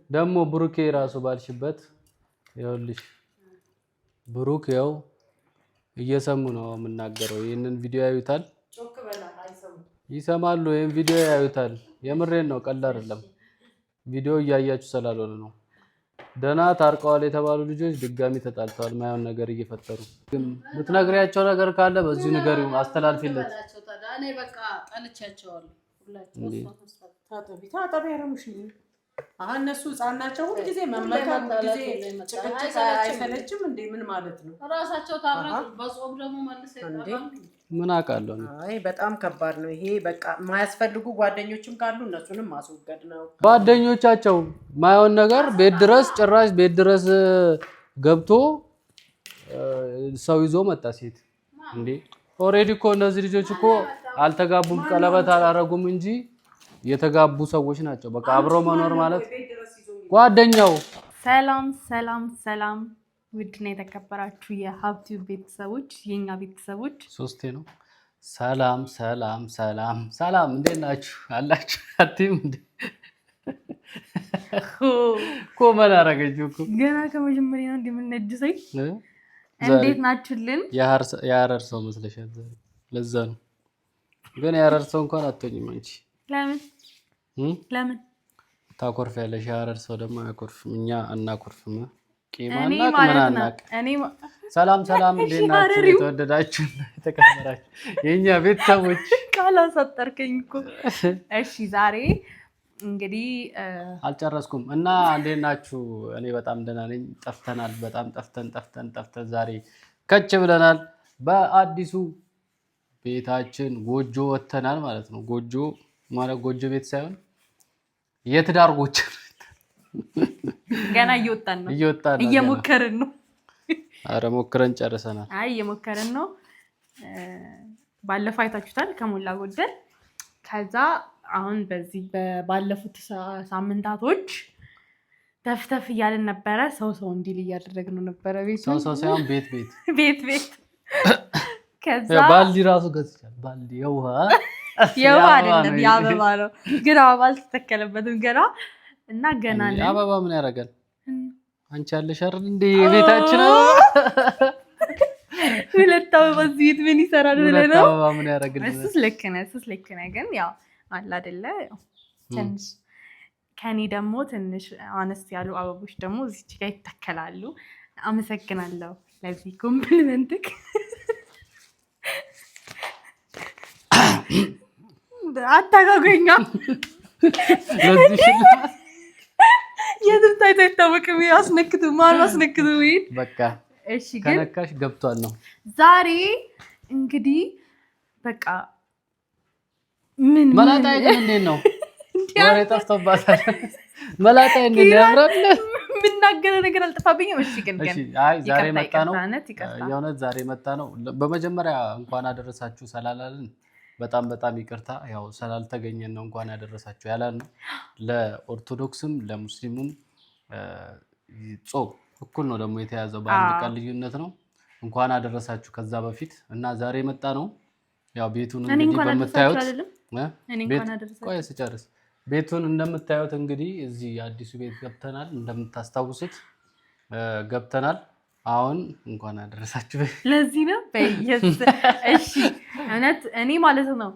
ደሞ ብሩኬ ራሱ ባልሽበት ይኸውልሽ ብሩክ ያው እየሰሙ ነው የምናገረው ይሄንን ቪዲዮ ያዩታል ጮክ በላ አይሰሙ ይሰማሉ ይሄን ቪዲዮ ያዩታል የምሬን ነው ቀላል አይደለም ቪዲዮ እያያችሁ ስላልሆነ ነው ደና ታርቀዋል የተባሉ ልጆች ድጋሚ ተጣልተዋል ማየውን ነገር እየፈጠሩ ግን ምትነግሪያቸው ነገር ካለ በዚህ ነገር አስተላልፊለት እኔ በቃ ጠልቻቸዋለሁ ሁላችሁ ታጠቢ ያረሙሽ እነሱ ህፃናቸው ሁሉ ጊዜ መመካት ጊዜ ጭቅጭቅ አይሰለችም እንዴ ምን ማለት ነው ራሳቸው ታረቁ በጾም ደግሞ መልሰው ይጣላሉ ምን አቃለው አይ በጣም ከባድ ነው ይሄ በቃ ማያስፈልጉ ጓደኞችም ካሉ እነሱንም ማስወገድ ነው ጓደኞቻቸው ማየውን ነገር ቤት ድረስ ጭራሽ ቤት ድረስ ገብቶ ሰው ይዞ መጣ ሴት እንዴ ኦሬዲ እኮ እነዚህ ልጆች እኮ አልተጋቡም ቀለበት አላረጉም እንጂ የተጋቡ ሰዎች ናቸው በቃ አብሮ መኖር ማለት ጓደኛው ሰላም ውድና የተከበራችሁ የሀብቱ ቤተሰቦች የኛ ቤተሰቦች ሶስቴ ነው ሰላም እንዴት ናችሁ አላችሁ አትይም እንዴ ኮመን አረጋችሁ እኮ ገና ከመጀመሪያ እንደምንነጅሰይ እንዴት ናችሁልን ያረር ሰው መስለሻል ዛሬ ለዛ ነው ግን ያረር ሰው እንኳን አትሆኝም አንቺ ለምን ታኮርፊያለሽ ያረር ሰው ደግሞ አያኮርፍም እኛ እናኮርፍም ቂማና ምናናቅ ሰላም እንዴት ናችሁ የተወደዳችሁ የተከበራችሁ የኛ ቤተሰቦች ካላሳጠርከኝ እኮ እሺ ዛሬ እንግዲህ አልጨረስኩም እና እንዴት ናችሁ እኔ በጣም ደህና ነኝ ጠፍተናል በጣም ጠፍተን ዛሬ ከች ብለናል በአዲሱ ቤታችን ጎጆ ወተናል ማለት ነው ጎጆ ማለት ጎጆ ቤት ሳይሆን የትዳር ጎጆ ገና እየወጣን ነው እየሞከርን ነው አረ ሞክረን ጨርሰናል አይ እየሞከርን ነው ባለፈው አይታችሁታል ከሞላ ጎደል ከዛ አሁን በዚህ ባለፉት ሳምንታቶች ተፍተፍ እያልን ነበረ ሰው እንዲል እያደረግነው ነበረ ቤት ሰው ሳይሆን ቤት ከዛ ባልዲ ራሱ ገዝቻለሁ ባልዲ የውሃ አይደለም ያበባ ነው ግን አበባ አልተተከለበትም ገና እና ገና ነው አበባ ምን ያደርጋል አንቺ ያለሽ አይደል እንዴ ቤታችን ሁለት አበባ ቤት ምን ይሰራል ብለህ ነው አበባ ምን ያደርጋል እሱስ ልክ ነህ ግን ያው አለ አይደለ ትንሽ ከኔ ደግሞ ትንሽ አነስ ያሉ አበቦች ደግሞ እዚህ ጋር ይተከላሉ አመሰግናለሁ ለዚህ ኮምፕሊመንት አታጋገኛ ለዚህ የትርታይ ታይታወቅም ያስነክቱ ማን አስነክቱ በቃ እሺ ከነካሽ ገብቷል ነው ዛሬ እንግዲህ በቃ ምን መላጣይ ግን እንዴት ነው ወሬ ጠፍቶባታል መላጣይ እንዴት ያምራል ምናገረው ነገር አልጠፋብኝም እሺ ግን አይ ዛሬ መጣ ነው የእውነት ዛሬ መጣ ነው በመጀመሪያ እንኳን አደረሳችሁ ሰላላልን በጣም ይቅርታ ያው ስላልተገኘን ነው እንኳን ያደረሳችሁ ያላል ለኦርቶዶክስም ለሙስሊሙም ጾም እኩል ነው ደግሞ የተያዘው በአንድ ቀን ልዩነት ነው እንኳን አደረሳችሁ ከዛ በፊት እና ዛሬ መጣ ነው ያው ቤቱን እንግዲህ በመታየት ቆይ ስጨርስ ቤቱን እንደምታዩት እንግዲህ እዚህ አዲሱ ቤት ገብተናል እንደምታስታውሱት ገብተናል አሁን እንኳን አደረሳችሁ ለዚህ ነው እሺ እውነት እኔ ማለት ነው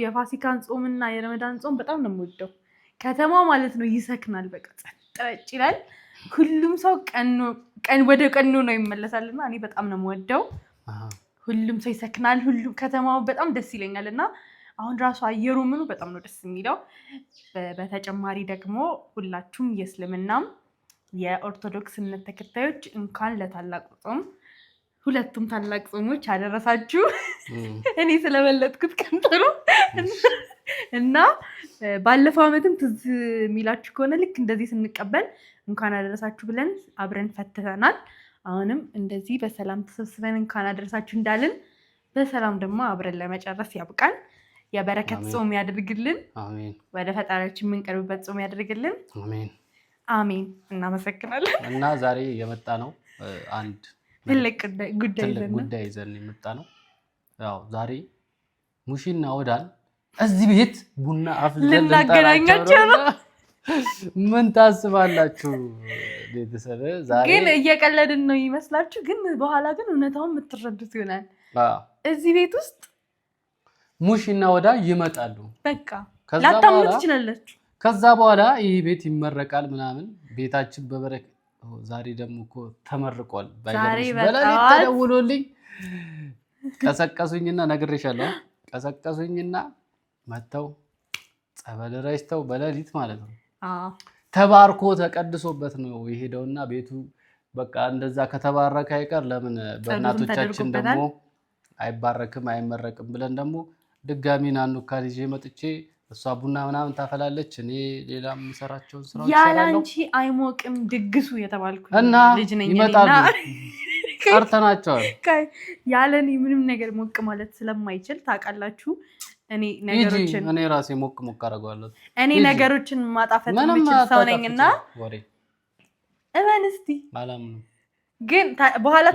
የፋሲካን ጾምና የረመዳን ጾም በጣም ነው የምወደው ከተማው ማለት ነው ይሰክናል በቃ ጸጥ ይላል ሁሉም ሰው ቀን ወደ ቀኑ ነው ይመለሳልና እኔ በጣም ነው የምወደው ሁሉም ሰው ይሰክናል ሁሉም ከተማው በጣም ደስ ይለኛልና አሁን ራሱ አየሩ ምኑ በጣም ነው ደስ የሚለው በተጨማሪ ደግሞ ሁላችሁም የእስልምናም የኦርቶዶክስ እምነት ተከታዮች እንኳን ለታላቁ ጾም ሁለቱም ታላቅ ጾሞች አደረሳችሁ እኔ ስለበለጥኩት ቀንጥሩ እና ባለፈው አመትም ትዝ የሚላችሁ ከሆነ ልክ እንደዚህ ስንቀበል እንኳን አደረሳችሁ ብለን አብረን ፈትተናል አሁንም እንደዚህ በሰላም ተሰብስበን እንኳን አደረሳችሁ እንዳልን በሰላም ደግሞ አብረን ለመጨረስ ያብቃን የበረከት ጾም ያድርግልን አሜን ወደ ፈጣሪያችን የምንቀርብበት ጾም ያድርግልን አሜን እናመሰግናለን እና ዛሬ የመጣ ነው አንድ ትልቅ ጉዳይ ይዘን የመጣ ነው ያው ዛሬ ሙሽና ወዳን እዚህ ቤት ቡና አፍልተን ልናገናኛቸው ነው ምን ታስባላችሁ ቤተሰብ? ዛሬ ግን እየቀለድን ነው ይመስላችሁ፣ ግን በኋላ ግን እውነታውን የምትረዱት ይሆናል። እዚህ ቤት ውስጥ ሙሽና ወዳ ይመጣሉ። በቃ ላታምኑ ትችላላችሁ። ከዛ በኋላ ይህ ቤት ይመረቃል ምናምን፣ ቤታችን በበረከት። ዛሬ ደግሞ እኮ ተመርቋል። በሌሊት ተደውሎልኝ ቀሰቀሱኝና ነግሬሻለሁ። ቀሰቀሱኝና መተው ጸበል ረጭተው በሌሊት ማለት ነው ተባርኮ ተቀድሶበት ነው የሄደውና ቤቱ በቃ እንደዛ ከተባረከ አይቀር ለምን በእናቶቻችን ደግሞ አይባረክም አይመረቅም ብለን ደግሞ ድጋሚ ናኑካን ይዤ መጥቼ እሷ ቡና ምናምን ታፈላለች፣ እኔ ሌላ የምሰራቸውን ስራዎች እሰራለሁ። ያላንቺ አይሞቅም ድግሱ የተባልኩ ልጅ ነኝ ይመጣሉ። ቀርተናቸዋል። ያለኔ ምንም ነገር ሞቅ ማለት ስለማይችል ታውቃላችሁ። እኔ ራሴ ሞቅ አደርገዋለሁ። እኔ ነገሮችን ማጣፈጥ የምችል ሰው ነኝና እመን እስቲ። ግን በኋላ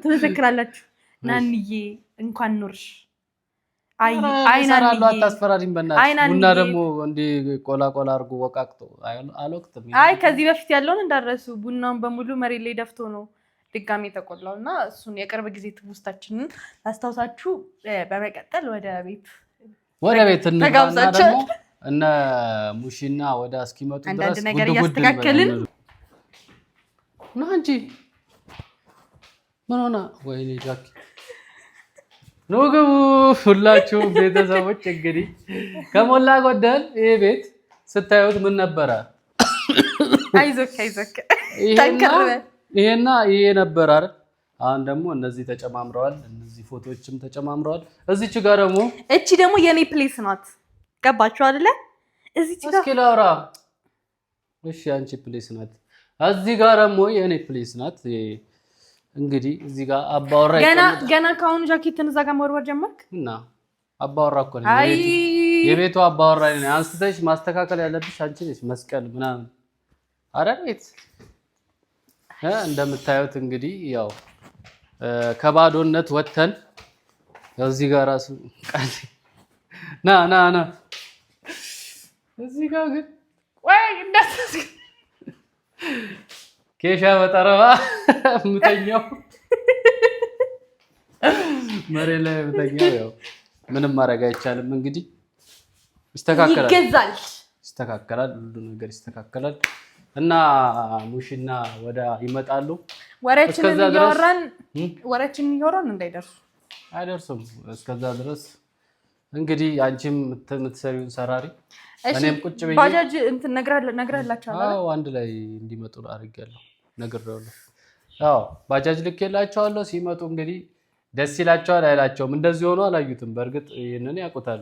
ትመሰክራላችሁ። ናንዬ እንኳን ኖርሽ። አይናሉ አታስፈራሪም በእናትሽ። ቡና ደግሞ እንዲህ ቆላ አድርጎ ወቃቅቶ አልወቅትም። አይ ከዚህ በፊት ያለውን እንዳረሱ ቡናውን በሙሉ መሬት ላይ ደፍቶ ነው ድጋሚ የተቆላው እና እሱን የቅርብ ጊዜ ትውስታችንን ላስታውሳችሁ። በመቀጠል ወደ ቤት እንገባና ደግሞ እነ ሙሽና ወደ እስኪመጡ ድረስ አንዳንድ ነገር እያስተካከልን ነው እንጂ ምን ሆነ? ወይኔ ጃኪ ነው ግቡ። ሁላችሁም ቤተሰቦች እንግዲህ ከሞላ ጎደል ይሄ ቤት ስታዩት ምን ነበረ? አይዞክ ይሄና ይሄ ነበር አይደል? አሁን ደግሞ እነዚህ ተጨማምረዋል፣ እነዚህ ፎቶዎችም ተጨማምረዋል። እዚች ጋር ደግሞ እቺ ደግሞ የኔ ፕሌስ ናት። ገባችሁ አይደለ? እዚች ጋር እስኪ ላውራ። እሺ አንቺ ፕሌስ ናት። እዚህ ጋር ደግሞ የኔ ፕሌስ ናት። እንግዲህ እዚህ ጋር አባወራ ገና ካሁኑ ጃኬትን እዛ ጋር መወርወር ጀመርክ እና አባወራ እኮ ነው የቤቱ አባወራ ነኝ። አንስተሽ ማስተካከል ያለብሽ አንቺ ነሽ። መስቀል ምናምን አረ ቤት እንደምታዩት እንግዲህ ያው ከባዶነት ወተን እዚህ ጋር ራሱ ና እዚህ ጋር ግን ወይ እንደዚህ ኬሻ በጠረባ ምተኛው መሬት ላይ ምተኛው ያው ምንም ማድረግ አይቻልም። እንግዲህ ይስተካከላል፣ ሁሉ ነገር ይስተካከላል እና ሙሽና ወዳ ይመጣሉ። ወሬችን እያወራን እንዳይደርሱ አይደርሱም። እስከዛ ድረስ እንግዲህ አንቺም የምትሰሪውን ሰራሪ እኔም ቁጭ ብዬ ባጃጅ እንትን ነግረህላቸዋል? አዎ አንድ ላይ እንዲመጡ አድርጌያለሁ፣ ነግሬዋለሁ። አዎ ባጃጅ ልኬላቸዋለሁ። ሲመጡ እንግዲህ ደስ ይላቸዋል አይላቸውም? እንደዚህ ሆኖ አላዩትም። በእርግጥ ይሄንን ያውቁታል።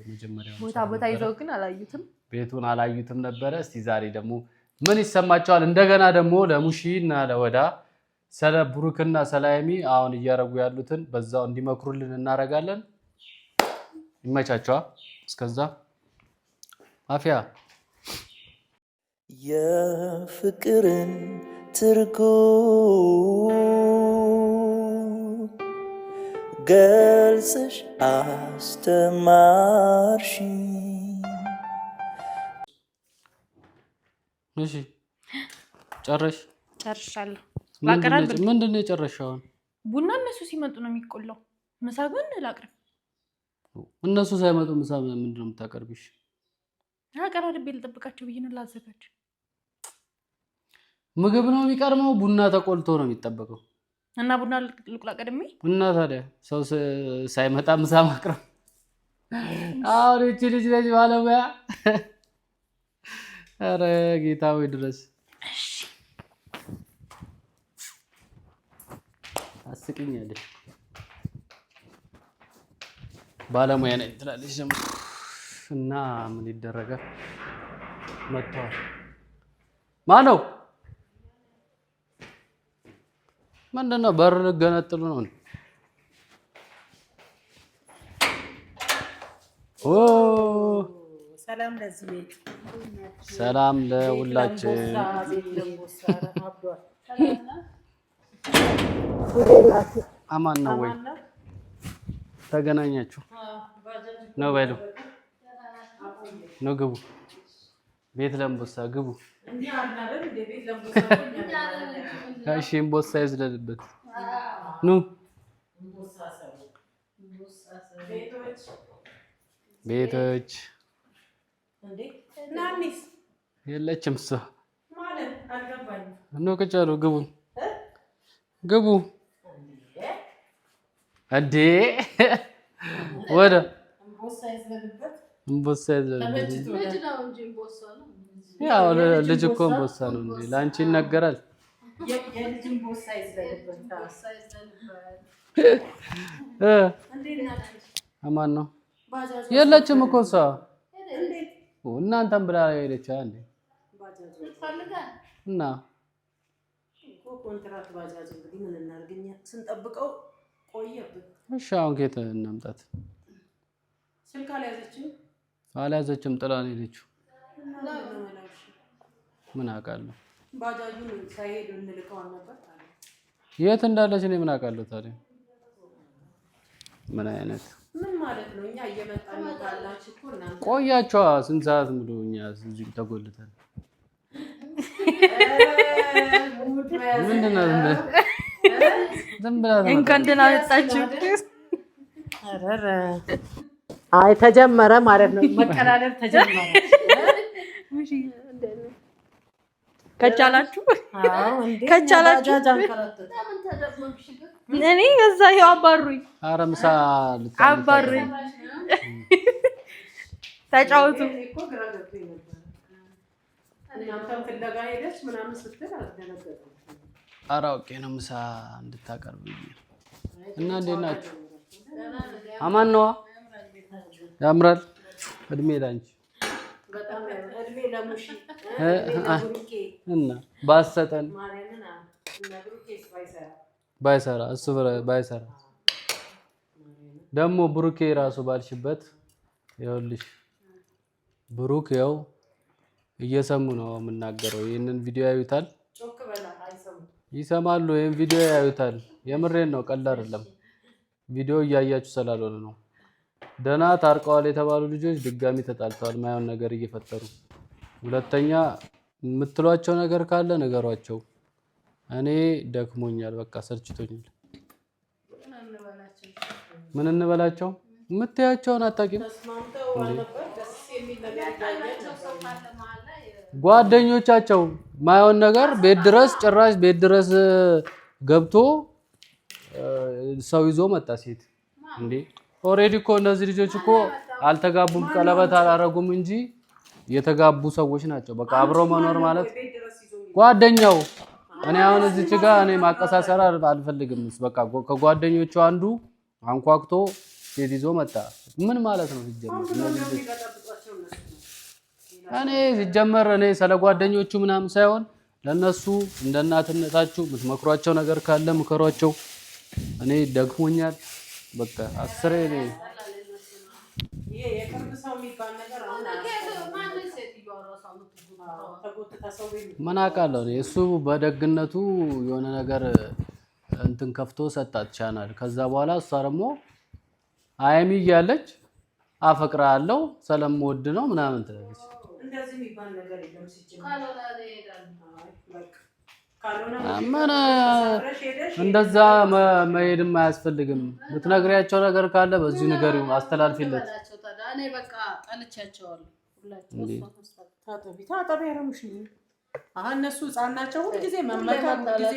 መጀመሪያ ቦታ ይዘው ግን አላዩትም፣ ቤቱን አላዩትም ነበረ። እስቲ ዛሬ ደግሞ ምን ይሰማቸዋል? እንደገና ደግሞ ለሙሺና ለወዳ ስለ ብሩክና ሰላይሚ አሁን እያረጉ ያሉትን በዛው እንዲመክሩልን እናደርጋለን። ይመቻቸዋል። እስከዛ አፍያ የፍቅርን ትርጉም ገልጽሽ አስተማርሽኝ። እሺ ጨርሻለሁ። ምንድን ነው የጨረሻው? ቡና እነሱ ሲመጡ ነው የሚቆላው። ምሳ ግን ላቅርብ። እነሱ ሳይመጡ ምሳ ምንድን ነው የምታቀርቢሽ? አቀራርቤ ልጠብቃቸው ብዬ ነው ላዘጋጅ። ምግብ ነው የሚቀርመው? ቡና ተቆልቶ ነው የሚጠበቀው? እና ቡና ልቁላ ቀድሜ እና ታዲያ ሰው ሳይመጣ ምሳ ማቅረብ? አሁን እቺ ልጅ ነች ባለሙያ። ኧረ ጌታዊ ድረስ አስቂኛለሽ። ባለሙያ ነኝ ትላለች ደግሞ እና ምን ይደረጋል? መጥተዋል። ማነው? ምንድን ነው? በር ልገነጥሉ ነው? ኦ ሰላም ለዚህ ቤት፣ ሰላም ለሁላችን። አማን ነው ወይ? ተገናኛችሁ ነው በሉ። ነው ግቡ። ቤት ለምቦሳ ግቡ። እሺ እምቦሳ ይዝለልበት ኑ ቤቶች የለችም እሷ ኑ ቁጭ በሉ ግቡ ግቡ እንዴ ወደ እምቦሳ ይዝለልበት ያው ልጅ እኮ እምቦሳ ነው እንዴ ላንቺ ይነገራል የልጅ እምቦሳ ይዝለልበት አማን ነው የለችም እኮ እሷ እናንተም ብላ ሄደች እንዴ እና ኮንትራት ባጃጅ እንግዲህ ምን እናርግኛ ስንጠብቀው ቆየብን። እሺ አሁን ከየት እናምጣት? ስልክ አልያዘችም ጥላ ነው ሄደችው። ምን አውቃለሁ ባጃጁን ሳይሄድ እንልከው ነበር አለ። የት እንዳለች እኔ ምን አውቃለሁ ታዲያ? ምን አይነት ምን ማለት ነው? እኛ እየመጣን ነው ካላችሁ እኮ እናንተ ቆያችኋ ስንት ሰዓት ሙሉ እኛ እዚህ ተጎልተን ምንድን ነው ዝም ብላ እንኳን ደህና መጣችሁ። አይ ተጀመረ ማለት ነው። መቀላለድ ተጀመረ። ከቻላችሁ እኔ እዛ ይኸው አባሩኝ። ኧረ ምሳ አባሩኝ ተጫወቱ። ኧረ አውቄ ነው ምሳ እንድታቀርብ እና እንዴት ናችሁ? አማን ነዋ። ያምራል። እድሜ ላንቺ እና ባሰጠን ባይሰራ እሱ ባይሰራ ደግሞ ብሩኬ ራሱ ባልሽበት ይኸውልሽ ብሩክ ያው እየሰሙ ነው የምናገረው። ይሄንን ቪዲዮ ያዩታል፣ ይሰማሉ። ይሄን ቪዲዮ ያዩታል። የምሬን ነው፣ ቀላል አይደለም። ቪዲዮ እያያችሁ ስላልሆነ ነው። ደህና ታርቀዋል የተባሉ ልጆች ድጋሚ ተጣልተዋል፣ ማየውን ነገር እየፈጠሩ። ሁለተኛ የምትሏቸው ነገር ካለ ነገሯቸው። እኔ ደክሞኛል፣ በቃ ሰልችቶኛል። ምን እንበላቸው? የምታያቸውን አታውቂም? ጓደኞቻቸው ማየውን ነገር ቤት ድረስ ጭራሽ ቤት ድረስ ገብቶ ሰው ይዞ መጣ። ሴት እንዴ ኦሬዲ እኮ እነዚህ ልጆች እኮ አልተጋቡም፣ ቀለበት አላረጉም እንጂ የተጋቡ ሰዎች ናቸው። በቃ አብረው መኖር ማለት ጓደኛው። እኔ አሁን እዚች ጋር እኔ ማቀሳሰር አልፈልግም። በቃ ከጓደኞቹ አንዱ አንኳክቶ ሴት ይዞ መጣ። ምን ማለት ነው ሲጀመር? እኔ ስለ ጓደኞቹ ምናምን ሳይሆን ለነሱ እንደ እናትነታችሁ የምትመክሯቸው ነገር ካለ ምከሯቸው። እኔ ደግሞኛል። በቃ አስሬ እኔ ምን አውቃለሁ እሱ በደግነቱ የሆነ ነገር እንትን ከፍቶ ሰጣት ቻናል። ከዛ በኋላ እሷ ደግሞ አይሚ እያለች አፈቅራለሁ ስለምወድ ነው ምናምን ትላለች። እንደዚህ የሚባል ነገር የለም ሲጀምር። እንደዛ መሄድም አያስፈልግም። ብትነግሪያቸው ነገር ካለ በዚሁ ንገሪው፣ አስተላልፊለት። እኔ በቃ ጠልቻቸዋለሁ ሁላችሁ። ታጠቢ ያረሙሽ አሁን እነሱ ህፃን ናቸው። ሁልጊዜ መመካት ሁልጊዜ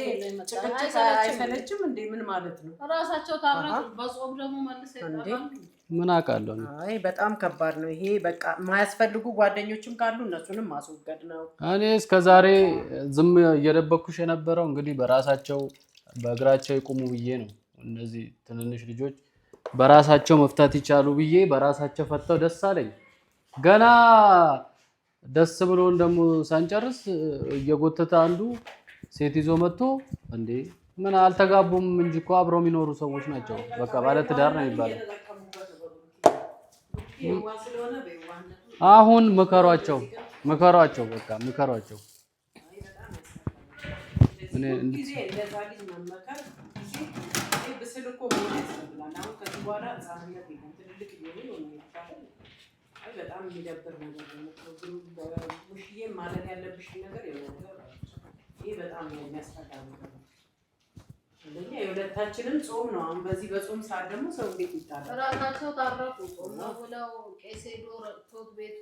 ጭቅጭቅ አይሰለችም እንዴ? ምን ማለት ነው? ራሳቸው ታረቁ። በጾም ደግሞ መልሰው ይጣላሉ። ምን አውቃለሁ። አይ በጣም ከባድ ነው ይሄ። በቃ የማያስፈልጉ ጓደኞችም ካሉ እነሱንም ማስወገድ ነው። እኔ እስከዛሬ ዝም እየደበኩሽ የነበረው እንግዲህ በራሳቸው በእግራቸው ይቆሙ ብዬ ነው። እነዚህ ትንንሽ ልጆች በራሳቸው መፍታት ይቻሉ ብዬ በራሳቸው ፈተው ደስ አለኝ። ገና ደስ ብሎን ደግሞ ሳንጨርስ እየጎተተ አንዱ ሴት ይዞ መጥቶ እንዴ ምን አልተጋቡም እንጂ እኮ አብረው የሚኖሩ ሰዎች ናቸው። በቃ ባለ ትዳር ነው የሚባለው። አሁን ምከሯቸው፣ በቃ ምከሯቸው። በጣም የሚደብር ነገር ነው። ሙሽዬ ማለት ያለብሽ ነገር የሆነ ነገር ይሄ በጣም የሚያስጠላ ነገር ነው። እንደኛ የሁለታችንም ጾም ነው። አሁን በዚህ በጾም ሰዓት ደግሞ ሰው እንዴት ይጣላል? ራሳቸው ታረቁ። ጾም ነው ብለው ቄስ ሄዶ ረድቶት ቤቱ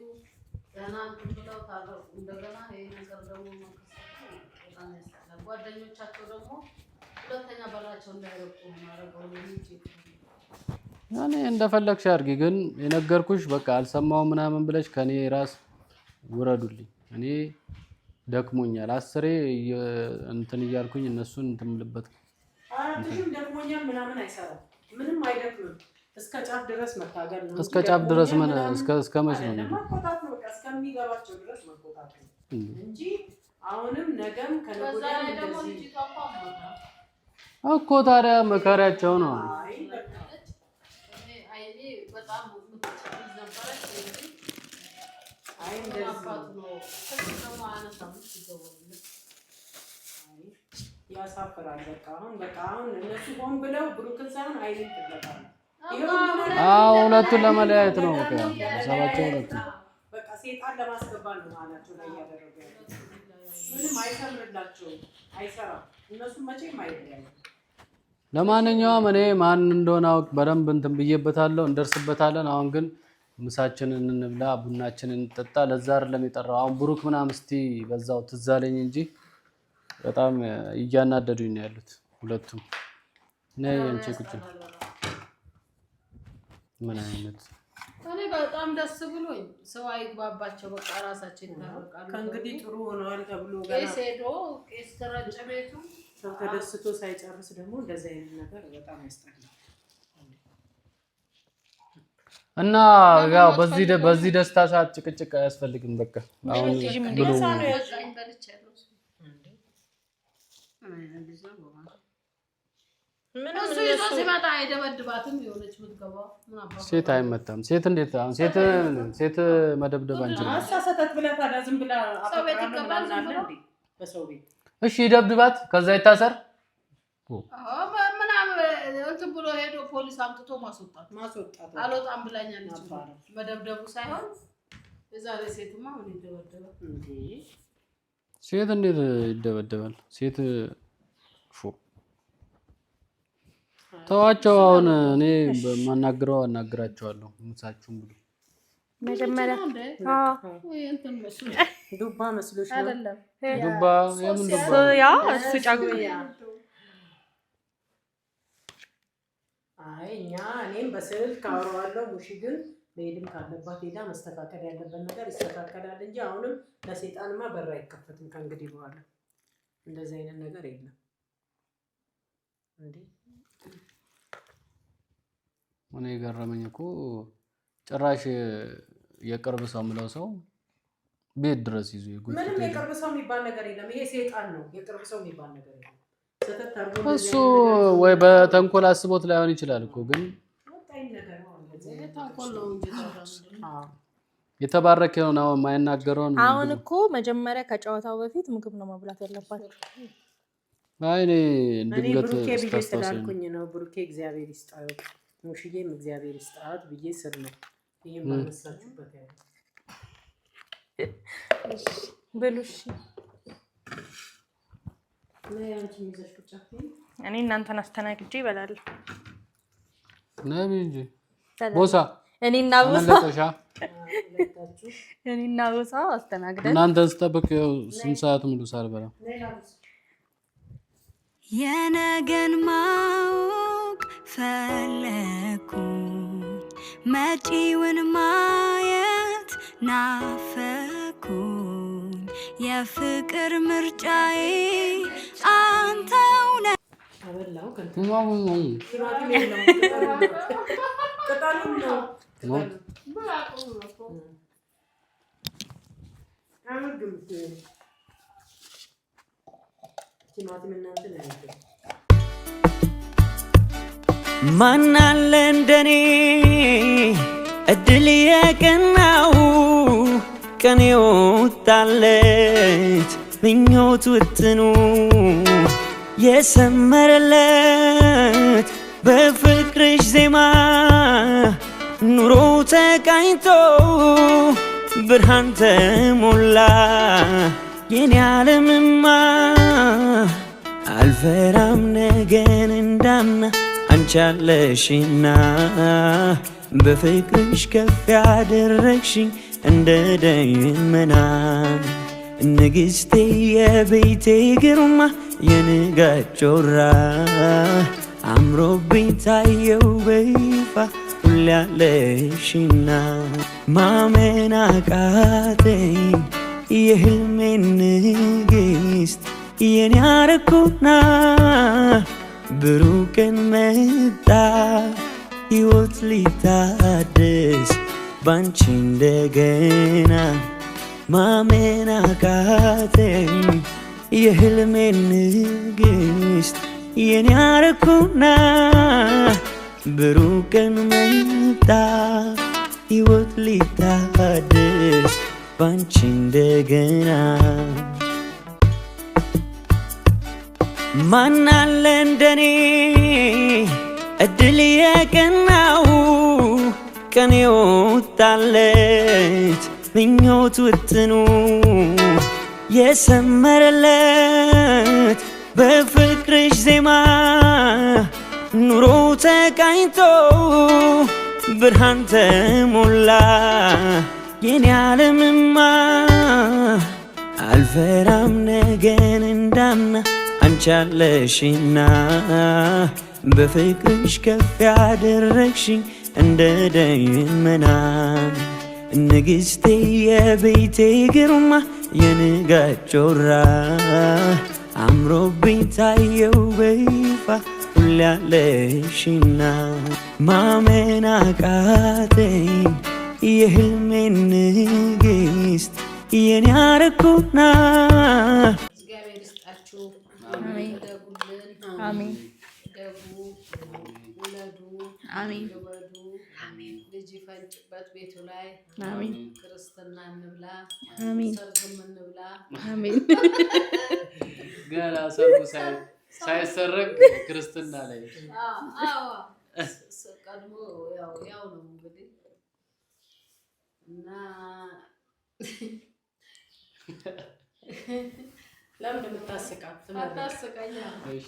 ገና እንትን ብለው ታረቁ። እንደገና ይሄ ነገር ደግሞ መከሰቱ በጣም ያስጠላል። ጓደኞቻቸው ደግሞ ሁለተኛ በላቸው እንዳይረቁ ማረገው ልጅ እኔ እንደፈለግሽ አድርጊ፣ ግን የነገርኩሽ በቃ አልሰማው ምናምን ብለሽ ከኔ ራስ ውረዱልኝ። እኔ ደክሞኛል። 10 እንትን እያልኩኝ እነሱን እንትን ልበት አራትሽም ደክሞኛል ምናምን አይሰራም። ምንም አይደክምም። እስከ ጫፍ ድረስ መታገል ነው። እስከ ጫፍ ድረስ ምን እስከ መች ነው መቆጣት ነው? በቃ እስከሚገባቸው ድረስ መቆጣት ነው እንጂ አሁንም ነገም ከነገ ወዲያ እንደዚህ እኮ ታዲያ መከራቸው ነው። ያሳፍራል። በቃ አሁን እነሱ ሆን ብለው ብሩክን ሳይሆን አይኔን ትገባል። ሁለቱን ለመለያየት ነው። በቃ ሰባቸው ሁለቱ በቃ ሴጣን ለማስገባት ነው ማላቸው ላይ ያደረገ ምንም አይሰምርላቸውም፣ አይሰራም። እነሱ መቼም አይለያዩም። ለማንኛውም እኔ ማን እንደሆነ አውቅ በደንብ እንትን ብዬበታለሁ፣ እንደርስበታለን። አሁን ግን ምሳችንን እንብላ፣ ቡናችንን እንጠጣ። ለዛ አይደለም የጠራው። አሁን ብሩክ ምናምን እስቲ በዛው ትዝ አለኝ እንጂ በጣም እያናደዱኝ ነው ያሉት ሁለቱም። ነይ አንቺ ቁጭ። ምን አይነት እኔ በጣም ደስ ብሎኝ ሰው አይግባባቸው፣ በቃ ራሳችን ታረቃሉ። ከእንግዲህ ጥሩ ሆነዋል ተብሎ ቄስ ሄዶ ቄስ ተረጨ ቤቱ ሰው ተደስቶ ሳይጨርስ ደግሞ እንደዚህ አይነት ነገር በጣም ያስጠላል። እና ያው በዚህ ደስታ ሰዓት ጭቅጭቅ አያስፈልግም። በቃ አሁን ብሎ ሴት አይመታም። ሴት እንዴት አሁን ሴት መደብደብ አንችልም። አሳሰተት ብላ ታዲያ ዝም ብላ በሰው ቤት እሺ ይደብድባት፣ ከዛ ይታሰር ምናምን እንትን ብሎ ሄዶ ፖሊስ አምጥቶ ማስወጣት አልወጣም ብላኛለች። መደብደቡ ሳይሆን የዛሬ ሴትማ ምን ይደበደባል እንዴ? ሴት እንዴት ይደበደባል? ሴት ተዋቸው። አሁን እኔ በማናግረው አናግራቸዋለሁ። ሙሳችሁን ብሉ መጀመሪያ ዱባ መስሎሽ ነው? አይደለም ዱባ የምን ዱባ? ያ እሱ ጫጉያ። አይ እኔም በስልክ አወራዋለሁ። ሙሺ ግን መሄድም ካለባት ሄዳ መስተካከል ያለበት ነገር ይስተካከላል እንጂ አሁንም ለሰይጣንማ በር አይከፈትም ከእንግዲህ በኋላ። እንደዚህ አይነት ነገር የለም እንዴ። እኔ የገረመኝ እኮ ጭራሽ የቅርብ ሰው የምለው ሰው ቤት ድረስ ይዞ ይጉት። ምንም የቅርብ ሰው የሚባል ነገር የለም። ይሄ ሰይጣን ነው። የቅርብ ሰው የሚባል ነገር የለም። እሱ ወይ በተንኮል አስቦት ላይሆን ይችላል እኮ ግን የተባረከ ነው የማይናገረውን። አሁን እኮ መጀመሪያ ከጨዋታው በፊት ምግብ ነው መብላት ያለባቸው። አይ እኔ ድንገት ስታስተሳሰኝ ነው። ብሩኬ እግዚአብሔር ይስጣው፣ ሙሽዬም እግዚአብሔር ይስጣት ብዬ ስር ነው ይሄን ባነሳችሁበት ያለ ብሉሽ እኔ እናንተን አስተናግጄ ይበላል። ነይ እንጂ ቦሳ እኔና ቦሳ አስተናግደን እናንተን ስጠብቅ ስንት ሰዓት ሙሉ ሳልበላ። የነገን ማወቅ ፈለኩኝ፣ መጪውን ማየት ናፈኩኝ። የፍቅር ምርጫዬ አንተው ነህ። ማን አለ እንደኔ እድል የቀናው ቀን የወጣለት ምኞት ውጥኑ የሰመረለት በፍቅርሽ ዜማ ኑሮ ተቃኝቶ ብርሃን ተሞላ የኔ ዓለምማ አልፈራም ነገን እንዳምና አንቺ አለሽና በፍቅርሽ ከፍ ያደረግሽኝ እንደ ደመና ንግሥቴ የቤቴ ግርማ የንጋት ጮራ አምሮብኝ ታየው በይፋ ሁሌ ያለሽና ማመን አቃተኝ የህልሜን ንግሥት የኔ አረኩና ብሩህ ቀን መጣ ሕይወት ሊታደስ ባንቺ እንደገና ማመን አቃተኝ የህልሜን ንግሥት የኔ አረኩና ብሩህ ቀን መጣ ሕይወት ሊታደስ ባንቺ እንደገና ማናለ እንደኔ እድል የቀናው ቀን የወጣለት ምኞት ውጥኑ የሰመረለት በፍቅርሽ ዜማ ኑሮ ተቃኝቶ ብርሃን ተሞላ የኔ ዓለምማ አልፈራም ነገን እንዳምና አንቺ አለሽና በፍቅርሽ ከፍ ያደረግሽኝ እንደ ደመና ንግሥቴ የቤቴ ግርማ የንጋት ጮራ አምሮብኝ ታየው በይፋ ሁሌ ያለሽና ማመን አቃተኝ የህልሜን ንግሥት የኔ አረኩና እግዚአብሔር ይስጣችሁ። አሜን አሜን ደጉ ውለዱ አሜን ልወዱ ልጅ ይፈንጭበት ቤቱ ላይ አሜን ክርስትና እንብላ አሜን ሰርግም እንብላ አሜን ገና ሰርጉ ሳይሰረግ ክርስትና ላይ አዎ ቀድሞ ያው ነው እንግዲህ እና ለምን የምታስቃት? አታስቀኛ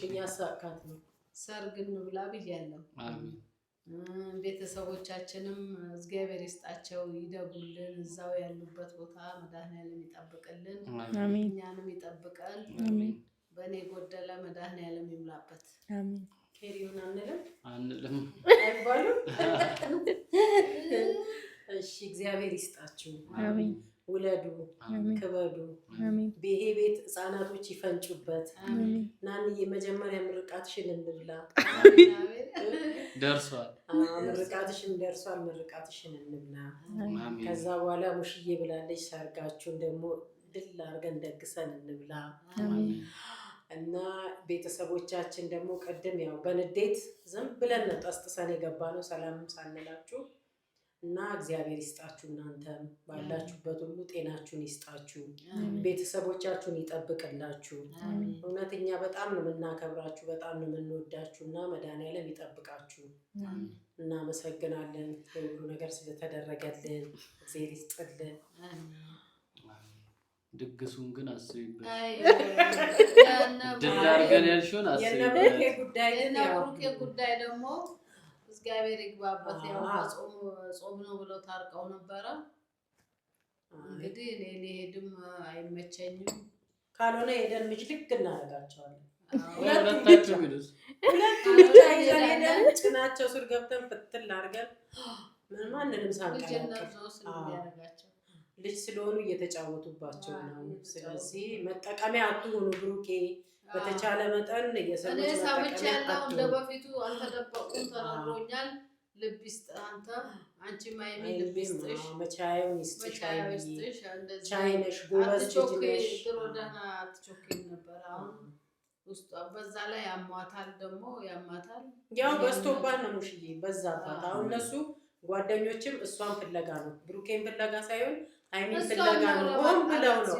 እያሳቃት ነው። ሰርግ እንብላ ብያለሁ። አሜን። ቤተሰቦቻችንም እግዚአብሔር ይስጣቸው ይደጉልን፣ እዛው ያሉበት ቦታ መድኃኒዓለም ይጠብቅልን፣ እኛንም ይጠብቀን። በእኔ ጎደለ መድኃኒዓለም ይምላበት። ኬሪውን አንልም አይባሉም። እሺ እግዚአብሔር ይስጣችሁ። ውለዱ፣ ክበዱ። ይሄ ቤት ህፃናቶች ይፈንጩበት። ናንዬ መጀመሪያ ምርቃትሽን እንብላ። ደርሷል፣ ምርቃትሽን ደርሷል። ምርቃትሽን እንብላ። ከዛ በኋላ ሙሽዬ ብላለች። ሰርጋችሁን ደግሞ ድል አድርገን ደግሰን እንብላ እና ቤተሰቦቻችን ደግሞ ቀደም ያው በንዴት ዝም ብለን ጠስጥሰን የገባ ነው ሰላምም ሳንላችሁ እና እግዚአብሔር ይስጣችሁ። እናንተም ባላችሁበት ሁሉ ጤናችሁን ይስጣችሁ፣ ቤተሰቦቻችሁን ይጠብቅላችሁ። እውነተኛ በጣም ነው የምናከብራችሁ፣ በጣም ነው የምንወዳችሁ እና መድኃኒዓለም ይጠብቃችሁ። እናመሰግናለን ሁሉ ነገር ስለተደረገልን። እግዚአብሔር ይስጥልን። ድግሱን ግን አስቢበት። ድል አድርገን ያልሽውን አስቢበት። የነብሩኬ ጉዳይ ደግሞ እግዚአብሔር ይግባበት። ያው ጾም ነው ብለው ታርቀው ነበረ። እንግዲህ እኔ ሊሄድም አይመቸኝም። ካልሆነ ሄደን ምጅልክ እናደርጋቸዋለን። ሁለቱም ብቻ ይዘን ሄደን ጭናቸው ስር ገብተን ፍትል አድርገን ማንንም ሳንቀላቀል ልጅ ስለሆኑ እየተጫወቱባቸው ነው። ስለዚህ መጠቀሚያ አትሆኑ። ብሩኬ በተቻለ መጠን እኔ ሰምቻለሁ። እንደ በፊቱ አልተደበቁም፣ ተናግሮኛል። ልብ ይስጥ አንተ አንቺ ማይሚ ልብ ይስጥሽ፣ መቻዩን ይስጥሽ፣ ቻይነሽ ጎበዝ ልጅ ነሽ። ድሮ ደህና አትቾኪም ነበር። አሁን ውስጧ በዛ ላይ ያሟታል፣ ደግሞ ያማታል። ያው በስቶባት ነው ሙሽዬ፣ በዛባት። አሁን እነሱ ጓደኞችም እሷን ፍለጋ ነው፣ ብሩኬን ፍለጋ ሳይሆን አይሚን ፍለጋ ነው። ሆን ብለው ነው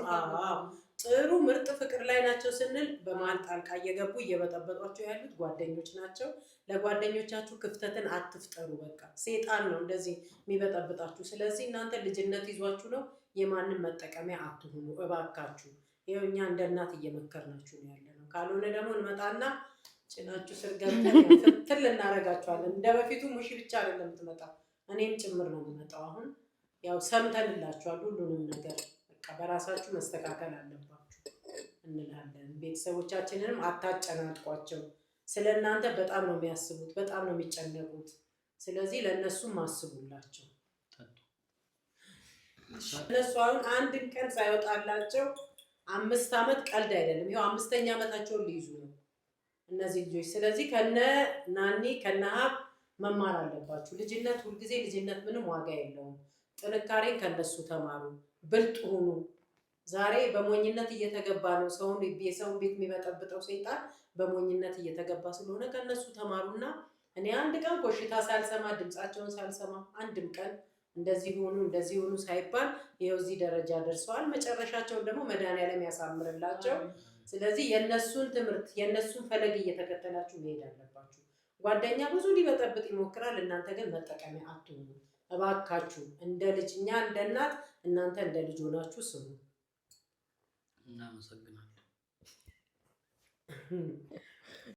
ጥሩ ምርጥ ፍቅር ላይ ናቸው ስንል በመሀል ጣልቃ እየገቡ እየበጠበጧቸው ያሉት ጓደኞች ናቸው። ለጓደኞቻችሁ ክፍተትን አትፍጠሩ። በቃ ሴጣን ነው እንደዚህ የሚበጠብጣችሁ። ስለዚህ እናንተ ልጅነት ይዟችሁ ነው፣ የማንም መጠቀሚያ አትሁኑ እባካችሁ። ይኸው እኛ እንደ እናት እየመከርናችሁ ነው ያለ ነው። ካልሆነ ደግሞ እንመጣና ጭናችሁ ስር ገብተን ፍትል እናደርጋችኋለን። እንደ በፊቱ ሙሺ ብቻ አይደለም የምትመጣው፣ እኔም ጭምር ነው የምመጣው። አሁን ያው ሰምተንላችኋል ሁሉንም ነገር። በቃ በራሳችሁ መስተካከል አለባችሁ እንላለን። ቤተሰቦቻችንንም አታጨናንቋቸው። ስለ እናንተ በጣም ነው የሚያስቡት፣ በጣም ነው የሚጨነቁት። ስለዚህ ለእነሱም አስቡላቸው። እነሱ አሁን አንድ ቀን ሳይወጣላቸው 5 ዓመት ቀልድ አይደለም። ይኸው 5ኛ ዓመታቸውን ሊይዙ ነው እነዚህ ልጆች። ስለዚህ ከነ ናኒ ከነ ሀብ መማር አለባችሁ። ልጅነት ሁልጊዜ ልጅነት ምንም ዋጋ የለውም። ጥንካሬን ከነሱ ተማሩ፣ ብልጥ ሁኑ። ዛሬ በሞኝነት እየተገባ ነው ሰውን የሰውን ቤት የሚበጠብጠው ሰይጣን በሞኝነት እየተገባ ስለሆነ ከነሱ ተማሩና እኔ አንድ ቀን ኮሽታ ሳልሰማ ድምጻቸውን ሳልሰማ አንድም ቀን እንደዚህ ሆኑ ሳይባል ይኸው እዚህ ደረጃ ደርሰዋል። መጨረሻቸውን ደግሞ መድኃኒዓለም ያሳምርላቸው። ስለዚህ የነሱን ትምህርት የነሱን ፈለግ እየተከተላችሁ መሄድ አለባችሁ። ጓደኛ ብዙ ሊበጠብጥ ይሞክራል። እናንተ ግን መጠቀሚያ አትሁኑ እባካችሁ። እንደ ልጅ እኛ እንደ እናት፣ እናንተ እንደ ልጅ ሆናችሁ ስሙ። እናመሰግናለን።